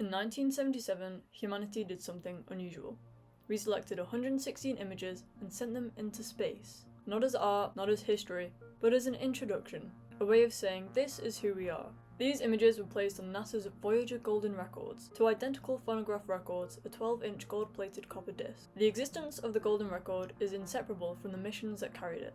In 1977, humanity did something unusual. We selected 116 images and sent them into space. Not as art, not as history, but as an introduction, a way of saying this is who we are. These images were placed on NASA's Voyager Golden Records, two identical phonograph records, a 12-inch gold-plated copper disc. The existence of the Golden Record is inseparable from the missions that carried it.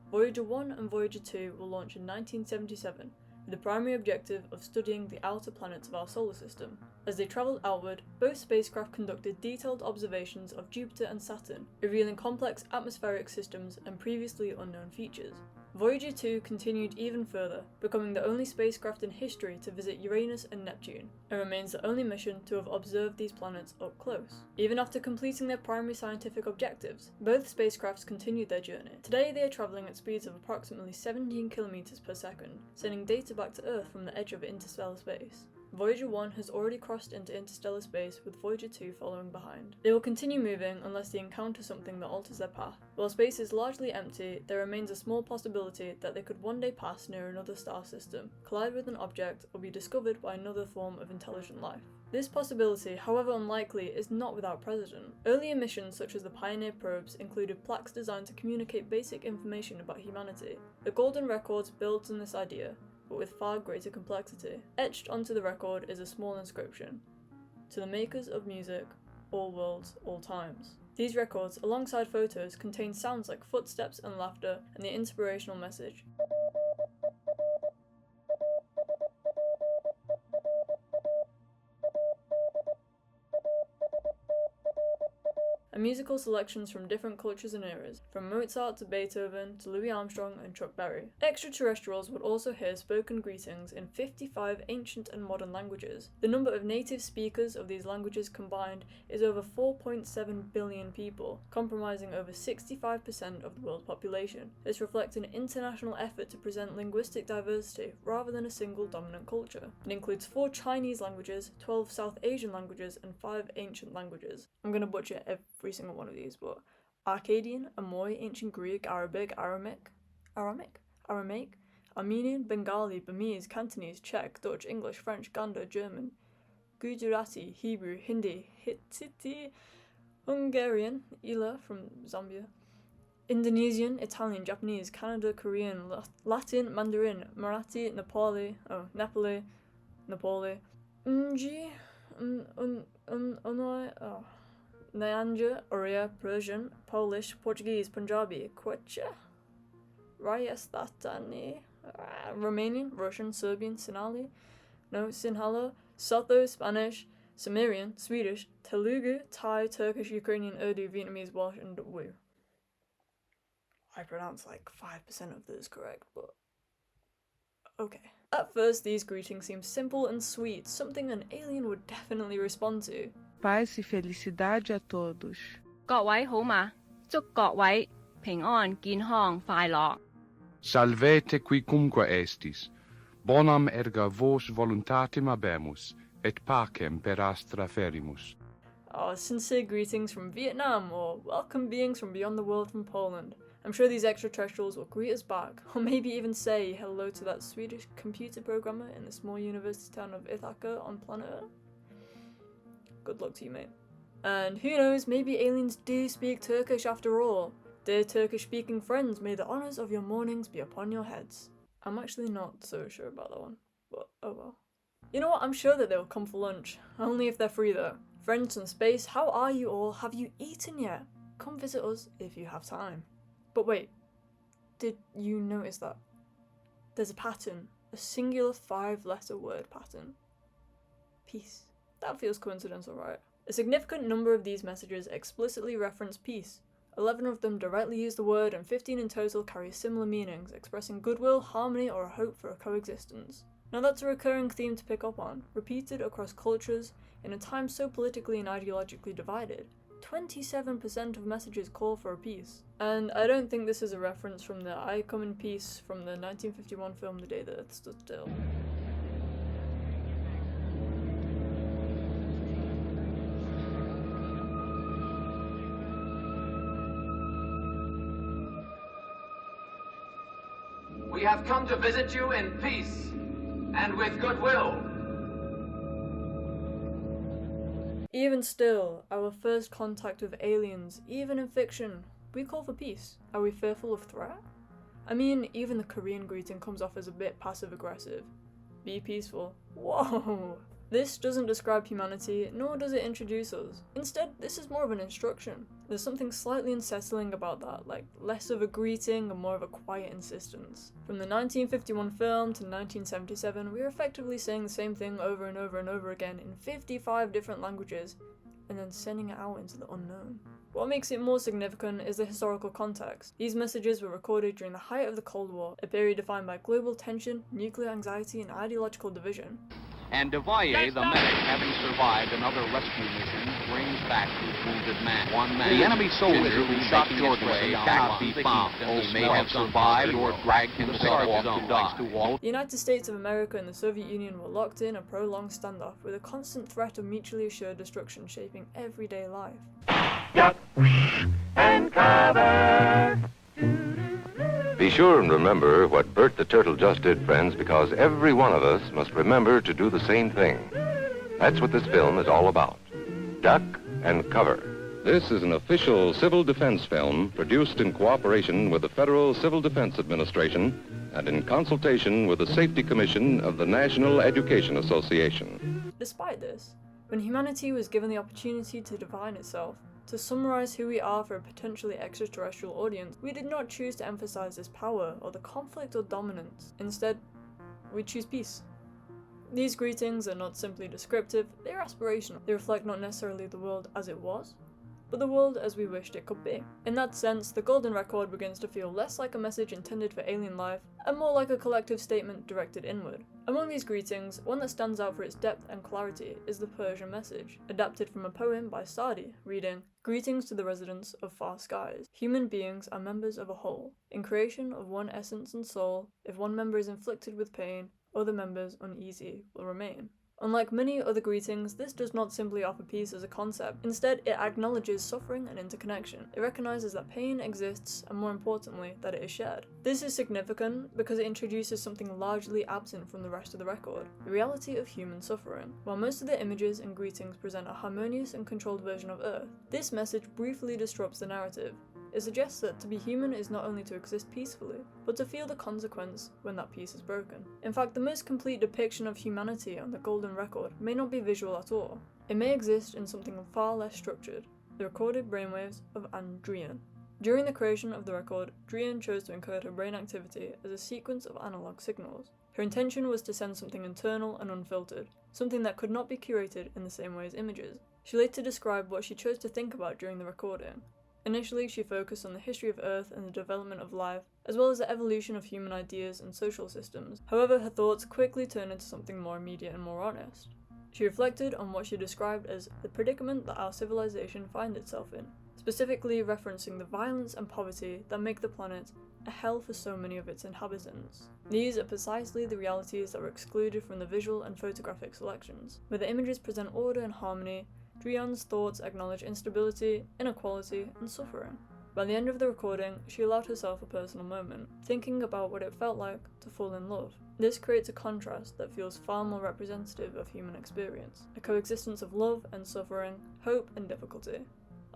Voyager 1 and Voyager 2 were launched in 1977, with the primary objective of studying the outer planets of our solar system. As they travelled outward, both spacecraft conducted detailed observations of Jupiter and Saturn, revealing complex atmospheric systems and previously unknown features. Voyager 2 continued even further, becoming the only spacecraft in history to visit Uranus and Neptune, and remains the only mission to have observed these planets up close. Even after completing their primary scientific objectives, both spacecrafts continued their journey. Today they are travelling at speeds of approximately 17 km per second, sending data back to Earth from the edge of interstellar space. Voyager 1 has already crossed into interstellar space, with Voyager 2 following behind. They will continue moving unless they encounter something that alters their path. While space is largely empty, there remains a small possibility that they could one day pass near another star system, collide with an object, or be discovered by another form of intelligent life. This possibility, however unlikely, is not without precedent. Earlier missions such as the Pioneer probes included plaques designed to communicate basic information about humanity. The Golden Records builds on this idea, but with far greater complexity. Etched onto the record is a small inscription: "To the makers of music, all worlds, all times." These records, alongside photos, contain sounds like footsteps and laughter, and the inspirational message: and musical selections from different cultures and eras, from Mozart to Beethoven to Louis Armstrong and Chuck Berry. Extraterrestrials would also hear spoken greetings in 55 ancient and modern languages. The number of native speakers of these languages combined is over 4.7 billion people, comprising over 65% of the world population. This reflects an international effort to present linguistic diversity rather than a single dominant culture. It includes 4 Chinese languages, 12 South Asian languages, and 5 ancient languages. I'm going to butcher every single one of these, but Akkadian, Amoy, Ancient Greek, Arabic, Aramaic, Armenian, Bengali, Burmese, Cantonese, Czech, Dutch, English, French, Ganda, German, Gujarati, Hebrew, Hindi, Hittite, Hungarian, Ila from Zambia, Indonesian, Italian, Japanese, Canada, Korean, Latin, Mandarin, Marathi, Nepali, Nji, Nyanja, Oriya, Persian, Polish, Portuguese, Punjabi, Quechua, Rajasthani, Romanian, Russian, Serbian, Sinhala, Sotho, Spanish, Sumerian, Swedish, Telugu, Thai, Turkish, Ukrainian, Urdu, Vietnamese, Welsh, and Wu. I pronounced like 5% of those correct, but okay. At first, these greetings seem simple and sweet, something an alien would definitely respond to. Paz e felicidade a todos. 各位好嗎？祝各位平安、健康、快樂。 Salvete quicumque estis, bonam erga vos voluntatem habemus, et pacem per astra ferimus. Sincere greetings from Vietnam, or welcome beings from beyond the world from Poland. I'm sure these extraterrestrials will greet us back, or maybe even say hello to that Swedish computer programmer in the small university town of Ithaca on planet Earth. Good luck to you, mate. And who knows, maybe aliens do speak Turkish after all. Dear Turkish-speaking friends, may the honours of your mornings be upon your heads. I'm actually not so sure about that one, but oh well. You know what, I'm sure that they'll come for lunch, only if they're free though. Friends from space, how are you all? Have you eaten yet? Come visit us if you have time. But wait, did you notice that? There's a pattern, a singular 5-letter word pattern. Peace. That feels coincidental, right? A significant number of these messages explicitly reference peace. 11 of them directly use the word, and 15 in total carry similar meanings, expressing goodwill, harmony, or a hope for a coexistence. Now that's a recurring theme to pick up on, repeated across cultures in a time so politically and ideologically divided. 27% of messages call for a peace. And I don't think this is a reference from the I Come in Peace from the 1951 film The Day the Earth Stood Still. We have come to visit you in peace and with goodwill. Even still, our first contact with aliens, even in fiction, we call for peace. Are we fearful of threat? I mean, even the Korean greeting comes off as a bit passive-aggressive. Be peaceful. Whoa! This doesn't describe humanity, nor does it introduce us. Instead, this is more of an instruction. There's something slightly unsettling about that, like less of a greeting and more of a quiet insistence. From the 1951 film to 1977, we are effectively saying the same thing over and over and over again in 55 different languages, and then sending it out into the unknown. What makes it more significant is the historical context. These messages were recorded during the height of the Cold War, a period defined by global tension, nuclear anxiety, and ideological division. And Devalle, the medic, having survived another rescue mission, brings back his wounded man. One man. The enemy soldier who shot Georgeway cannot be found. He may have survived or dragged himself off to die. The United States of America and the Soviet Union were locked in a prolonged standoff, with a constant threat of mutually assured destruction shaping everyday life. Duck and cover. Be sure and remember what Bert the Turtle just did, friends, because every one of us must remember to do the same thing. That's what this film is all about. Duck and cover. This is an official civil defense film produced in cooperation with the Federal Civil Defense Administration and in consultation with the Safety Commission of the National Education Association. Despite this, when humanity was given the opportunity to define itself, to summarize who we are for a potentially extraterrestrial audience, we did not choose to emphasize this power or the conflict or dominance. Instead, we choose peace. These greetings are not simply descriptive, they are aspirational. They reflect not necessarily the world as it was, but the world as we wished it could be. In that sense, the Golden Record begins to feel less like a message intended for alien life, and more like a collective statement directed inward. Among these greetings, one that stands out for its depth and clarity is the Persian message, adapted from a poem by Sadi, reading, "Greetings to the residents of far skies. Human beings are members of a whole. In creation of one essence and soul, if one member is inflicted with pain, other members uneasy will remain." Unlike many other greetings, this does not simply offer peace as a concept. Instead, it acknowledges suffering and interconnection. It recognizes that pain exists, and more importantly, that it is shared. This is significant because it introduces something largely absent from the rest of the record, the reality of human suffering. While most of the images and greetings present a harmonious and controlled version of Earth, this message briefly disrupts the narrative. It suggests that to be human is not only to exist peacefully, but to feel the consequence when that peace is broken. In fact, the most complete depiction of humanity on the Golden Record may not be visual at all. It may exist in something far less structured, the recorded brainwaves of Anne Drian. During the creation of the record, Drian chose to encode her brain activity as a sequence of analog signals. Her intention was to send something internal and unfiltered, something that could not be curated in the same way as images. She later described what she chose to think about during the recording. Initially, she focused on the history of Earth and the development of life, as well as the evolution of human ideas and social systems. However, her thoughts quickly turned into something more immediate and more honest. She reflected on what she described as the predicament that our civilization finds itself in, specifically referencing the violence and poverty that make the planet a hell for so many of its inhabitants. These are precisely the realities that were excluded from the visual and photographic selections. Where the images present order and harmony, Drian's thoughts acknowledge instability, inequality, and suffering. By the end of the recording, she allowed herself a personal moment, thinking about what it felt like to fall in love. This creates a contrast that feels far more representative of human experience, a coexistence of love and suffering, hope and difficulty.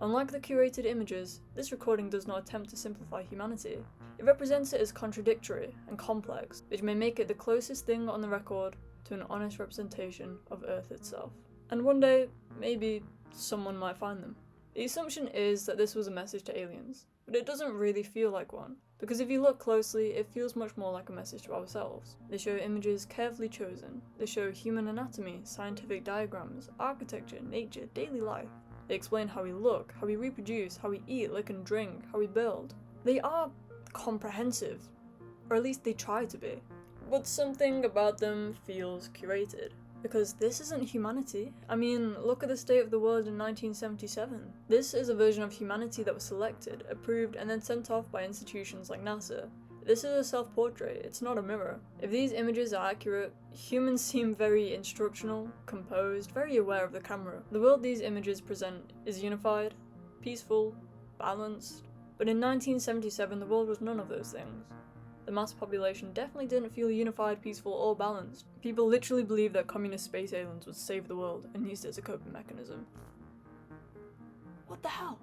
Unlike the curated images, this recording does not attempt to simplify humanity. It represents it as contradictory and complex, which may make it the closest thing on the record to an honest representation of Earth itself. And one day, maybe, someone might find them. The assumption is that this was a message to aliens, but it doesn't really feel like one, because if you look closely, it feels much more like a message to ourselves. They show images carefully chosen. They show human anatomy, scientific diagrams, architecture, nature, daily life. They explain how we look, how we reproduce, how we eat, lick and drink, how we build. They are comprehensive, or at least they try to be. But something about them feels curated. Because this isn't humanity. I mean, look at the state of the world in 1977. This is a version of humanity that was selected, approved, and then sent off by institutions like NASA. This is a self-portrait, it's not a mirror. If these images are accurate, humans seem very instructional, composed, very aware of the camera. The world these images present is unified, peaceful, balanced. But in 1977, the world was none of those things. the mass population definitely didn't feel unified, peaceful, or balanced. People literally believed that communist space aliens would save the world and used it as a coping mechanism. What the hell?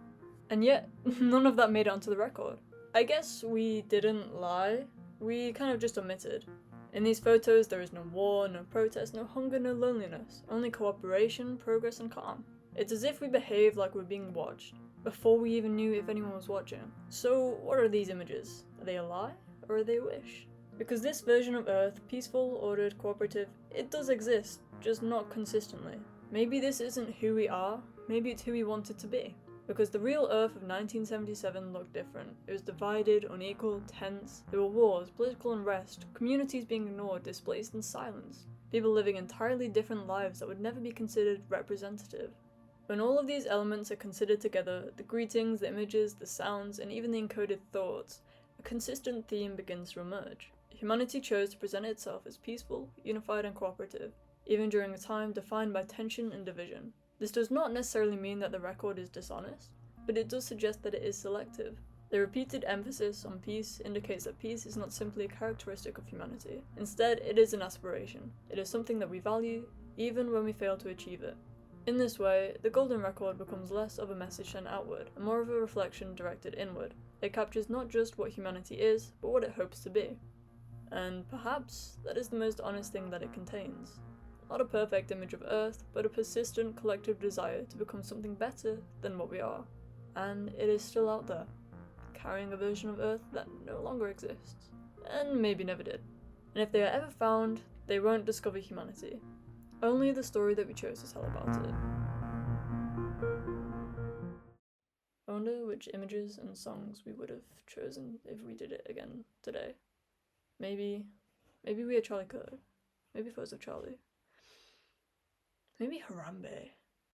And yet, none of that made it onto the record. I guess we didn't lie, we kind of just omitted. In these photos, there is no war, no protest, no hunger, no loneliness, only cooperation, progress, and calm. It's as if we behaved like we're being watched, before we even knew if anyone was watching. So, what are these images? Are they a lie, or are they a wish? Because this version of Earth, peaceful, ordered, cooperative, it does exist, just not consistently. Maybe this isn't who we are, maybe it's who we want it to be. Because the real Earth of 1977 looked different. It was divided, unequal, tense. There were wars, political unrest, communities being ignored, displaced, and silenced. People living entirely different lives that would never be considered representative. When all of these elements are considered together, the greetings, the images, the sounds, and even the encoded thoughts, a consistent theme begins to emerge. Humanity chose to present itself as peaceful, unified, and cooperative, even during a time defined by tension and division. This does not necessarily mean that the record is dishonest, but it does suggest that it is selective. The repeated emphasis on peace indicates that peace is not simply a characteristic of humanity. Instead, it is an aspiration. It is something that we value, even when we fail to achieve it. In this way, the Golden Record becomes less of a message sent outward, and more of a reflection directed inward. It captures not just what humanity is, but what it hopes to be. And perhaps that is the most honest thing that it contains. Not a perfect image of Earth, but a persistent collective desire to become something better than what we are. And it is still out there, carrying a version of Earth that no longer exists, and maybe never did. And if they are ever found, they won't discover humanity. Only the story that we chose to tell about it. I wonder which images and songs we would have chosen if we did it again today. Maybe We Are Charlie Kirk. Maybe Photos of Charlie. Maybe Harambe.